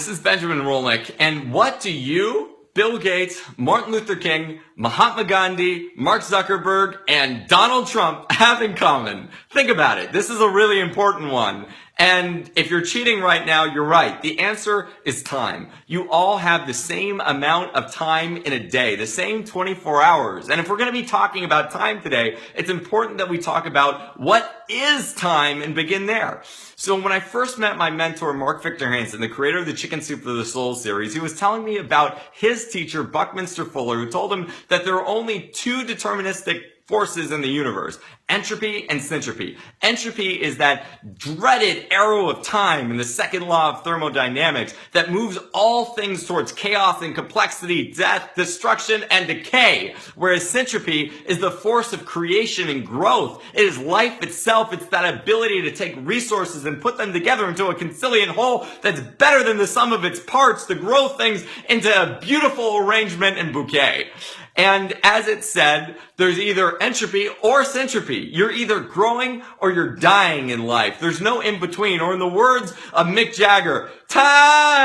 this is Benjamin Rolnick, and what do you, Bill Gates, Martin Luther King, Mahatma Gandhi, Mark Zuckerberg, and Donald Trump have in common? Think about it. This is a really important one. And if you're cheating right now, you're right. The answer is time. You all have the same amount of time in a day, the same 24 hours. And if we're going to be talking about time today, it's important that we talk about what is time and begin there. So when I first met my mentor, Mark Victor Hansen, the creator of the Chicken Soup for the Soul series, he was telling me about his teacher, Buckminster Fuller, who told him that there are only two deterministic forces in the universe: entropy and syntropy. Entropy is that dreaded arrow of time in the second law of thermodynamics that moves all things towards chaos and complexity, death, destruction, and decay. Whereas syntropy is the force of creation and growth. It is life itself. It's that ability to take resources and put them together into a conciliant whole that's better than the sum of its parts, to grow things into a beautiful arrangement and bouquet. And as it said, there's either entropy or syntropy. You're either growing or you're dying in life. There's no in between. Or in the words of Mick Jagger, time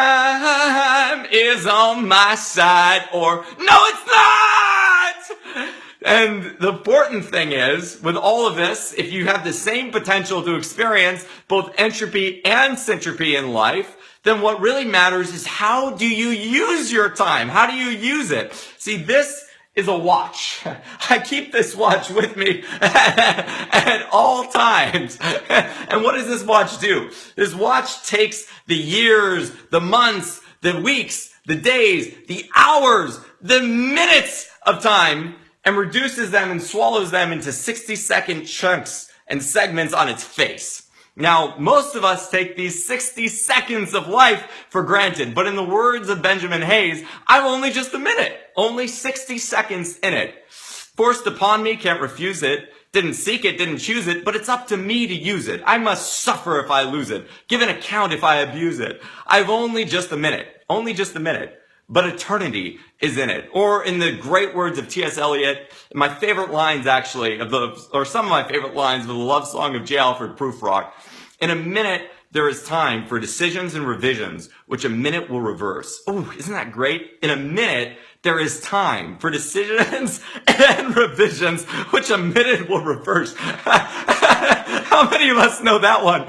is on my side, or no, it's not! And the important thing is, with all of this, if you have the same potential to experience both entropy and syntropy in life, then what really matters is how do you use your time? How do you use it? See, this is a watch. I keep this watch with me at all times. And what does this watch do? This watch takes the years, the months, the weeks, the days, the hours, the minutes of time, and reduces them and swallows them into 60-second chunks and segments on its face. Now, most of us take these 60 seconds of life for granted, but in the words of Benjamin Hayes, I'm only just a minute, only 60 seconds in it. Forced upon me, can't refuse it, didn't seek it, didn't choose it, but it's up to me to use it. I must suffer if I lose it, give an account if I abuse it. I've only just a minute, but eternity is in it. Or in the great words of T.S. Eliot, my favorite lines actually, some of my favorite lines of the love song of J. Alfred Prufrock, in a minute there is time for decisions and revisions, which a minute will reverse. Oh, isn't that great? In a minute, there is time for decisions and revisions, which a minute will reverse. How many of us know that one?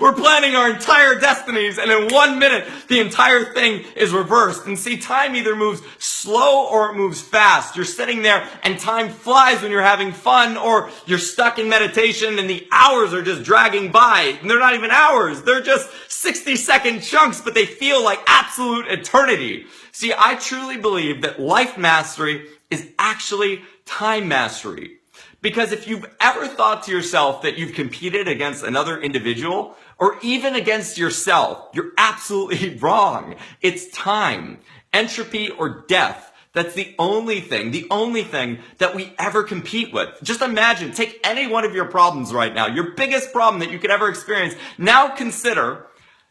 We're planning our entire destinies, and in 1 minute, the entire thing is reversed. And see, time either moves slow or it moves fast. You're sitting there, and time flies when you're having fun, or you're stuck in meditation, and the hours are just dragging by. And they're not even hours. They're just 60-second chunks, but they feel like absolute eternity. See, I truly believe that life mastery is actually time mastery. Because if you've ever thought to yourself that you've competed against another individual, or even against yourself, you're absolutely wrong. It's time, entropy, or death. That's the only thing that we ever compete with. Just imagine, take any one of your problems right now, your biggest problem that you could ever experience. Now consider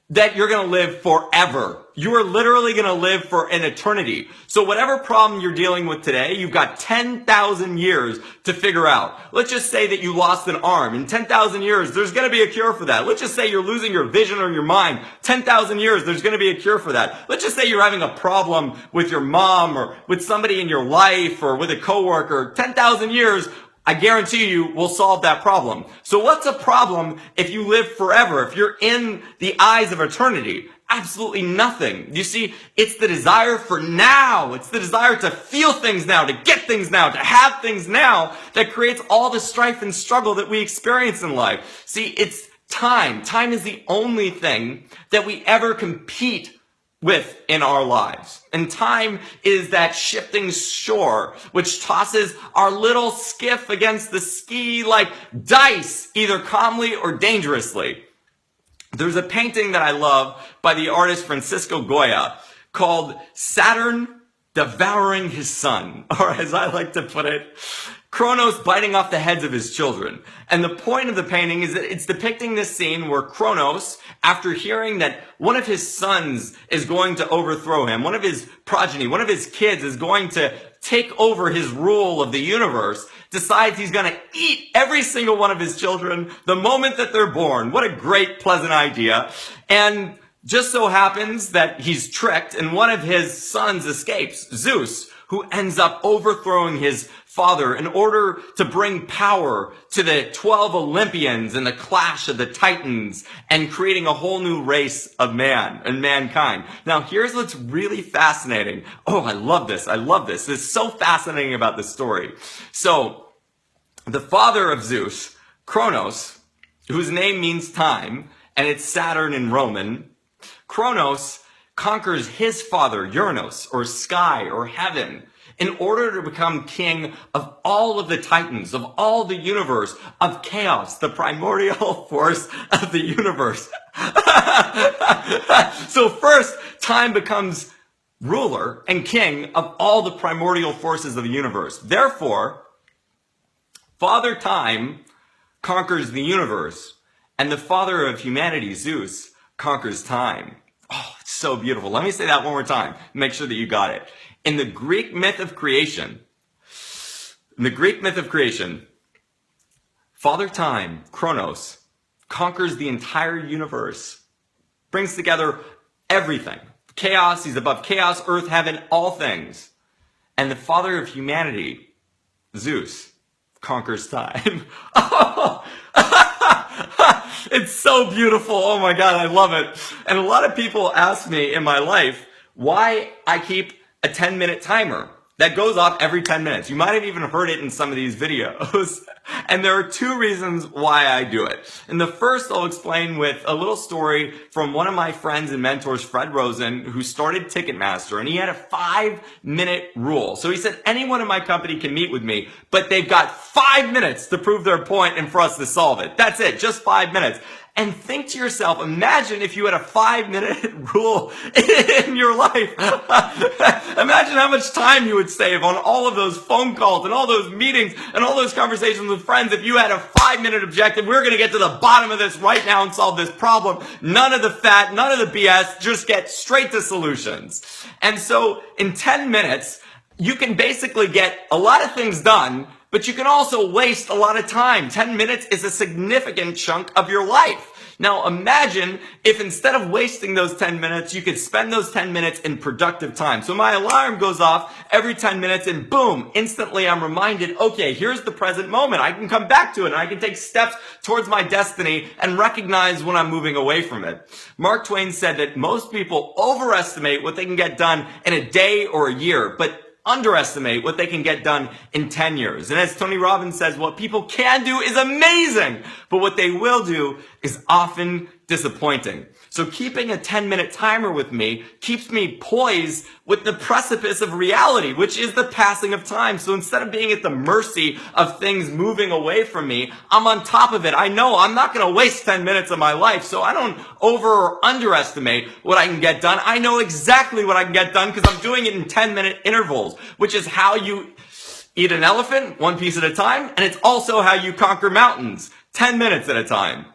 that you're going to live forever. You are literally going to live for an eternity. So whatever problem you're dealing with today, you've got 10,000 years to figure out. Let's just say that you lost an arm. In 10,000 years, there's going to be a cure for that. Let's just say you're losing your vision or your mind. 10,000 years, there's going to be a cure for that. Let's just say you're having a problem with your mom or with somebody in your life or with a coworker. 10,000 years, I guarantee you we'll solve that problem. So what's a problem if you live forever, if you're in the eyes of eternity? Absolutely nothing. You see, it's the desire for now. It's the desire to feel things now, to get things now, to have things now that creates all the strife and struggle that we experience in life. See, it's time. Time is the only thing that we ever compete with in our lives. And time is that shifting shore which tosses our little skiff against the sea like dice, either calmly or dangerously. There's a painting that I love by the artist Francisco Goya called Saturn Devouring His Son, or as I like to put it, Kronos biting off the heads of his children. And the point of the painting is that it's depicting this scene where Kronos, after hearing that one of his sons is going to overthrow him, one of his progeny, one of his kids is going to take over his rule of the universe, decides he's going to eat every single one of his children the moment that they're born. What a great, pleasant idea. And Just so happens that he's tricked and one of his sons escapes, Zeus, who ends up overthrowing his father in order to bring power to the 12 Olympians in the clash of the Titans and creating a whole new race of man and mankind. Now, here's what's really fascinating. Oh, I love this. I love this. This is so fascinating about this story. So, the father of Zeus, Kronos, whose name means time, and it's Saturn in Roman, Kronos conquers his father, Uranus, or sky, or heaven, in order to become king of all of the Titans, of all the universe, of chaos, the primordial force of the universe. So first, time becomes ruler and king of all the primordial forces of the universe. Therefore, Father Time conquers the universe, and the father of humanity, Zeus, conquers time. Oh, it's so beautiful. Let me say that one more time. Make sure that you got it. In the Greek myth of creation, Father Time, Kronos, conquers the entire universe, brings together everything. Chaos, he's above chaos, earth, heaven, all things. And the father of humanity, Zeus, conquers time. It's so beautiful. Oh my God, I love it. And a lot of people ask me in my life why I keep a 10-minute timer that goes off every 10 minutes. You might have even heard it in some of these videos. And there are two reasons why I do it. And the first I'll explain with a little story from one of my friends and mentors, Fred Rosen, who started TicketMaster, and he had a 5-minute rule. So he said, anyone in my company can meet with me, but they've got 5 minutes to prove their point and for us to solve it. That's it, just 5 minutes. And think to yourself, imagine if you had a 5-minute rule in your life. Imagine how much time you would save on all of those phone calls and all those meetings and all those conversations with friends if you had a 5-minute objective. We're going to get to the bottom of this right now and solve this problem. None of the fat, none of the BS, just get straight to solutions. And so in 10 minutes, you can basically get a lot of things done, but you can also waste a lot of time. 10 minutes is a significant chunk of your life. Now imagine if instead of wasting those 10 minutes, you could spend those 10 minutes in productive time. So my alarm goes off every 10 minutes and boom, instantly I'm reminded, okay, here's the present moment. I can come back to it and I can take steps towards my destiny and recognize when I'm moving away from it. Mark Twain said that most people overestimate what they can get done in a day or a year, but underestimate what they can get done in 10 years. And as Tony Robbins says, what people can do is amazing, but what they will do is often disappointing. So keeping a 10-minute timer with me keeps me poised with the precipice of reality, which is the passing of time. So instead of being at the mercy of things moving away from me, I'm on top of it. I know I'm not going to waste 10 minutes of my life, so I don't over or underestimate what I can get done. I know exactly what I can get done because I'm doing it in 10-minute intervals, which is how you eat an elephant, one piece at a time, and it's also how you conquer mountains, 10 minutes at a time.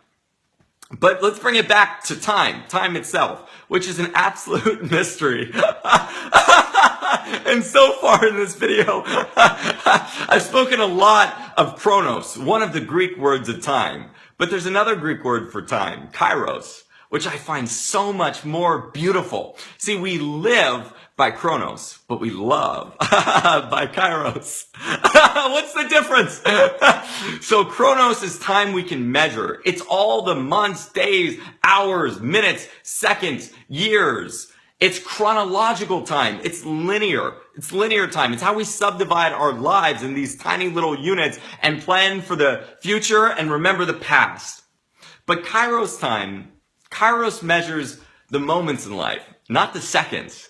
But let's bring it back to time itself, which is an absolute mystery. And so far in this video, I've spoken a lot of Chronos, one of the Greek words of time. But there's another Greek word for time, Kairos, which I find so much more beautiful. See, we live by Chronos, but we love by Kairos. What's the difference? So Chronos is time we can measure. It's all the months, days, hours, minutes, seconds, years. It's chronological time. It's linear. It's linear time. It's how we subdivide our lives in these tiny little units and plan for the future and remember the past. But Kairos time, Kairos measures the moments in life, not the seconds.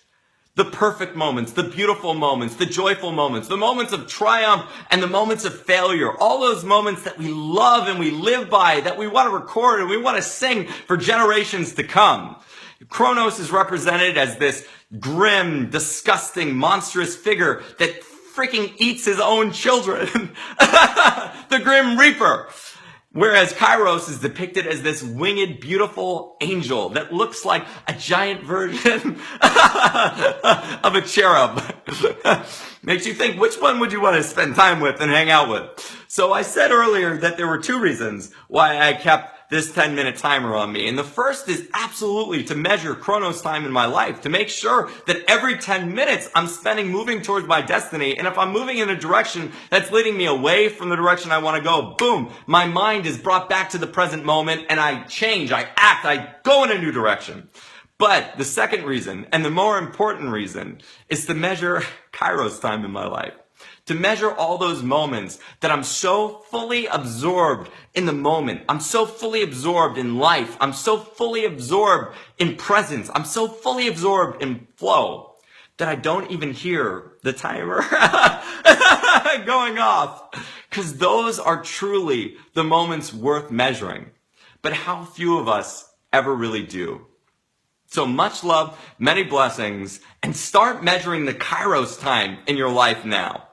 The perfect moments, the beautiful moments, the joyful moments, the moments of triumph and the moments of failure. All those moments that we love and we live by, that we want to record and we want to sing for generations to come. Kronos is represented as this grim, disgusting, monstrous figure that freaking eats his own children. The Grim Reaper. Whereas Kairos is depicted as this winged, beautiful angel that looks like a giant version of a cherub. Makes you think, which one would you want to spend time with and hang out with? So I said earlier that there were two reasons why I kept this 10-minute timer on me. And the first is absolutely to measure Chronos time in my life, to make sure that every 10 minutes I'm spending moving towards my destiny. And if I'm moving in a direction that's leading me away from the direction I want to go, boom, my mind is brought back to the present moment and I change, I act, I go in a new direction. But the second reason, and the more important reason, is to measure Kairos time in my life. To measure all those moments that I'm so fully absorbed in the moment. I'm so fully absorbed in life. I'm so fully absorbed in presence. I'm so fully absorbed in flow that I don't even hear the timer going off. Because those are truly the moments worth measuring. But how few of us ever really do. So much love, many blessings, and start measuring the Kairos time in your life now.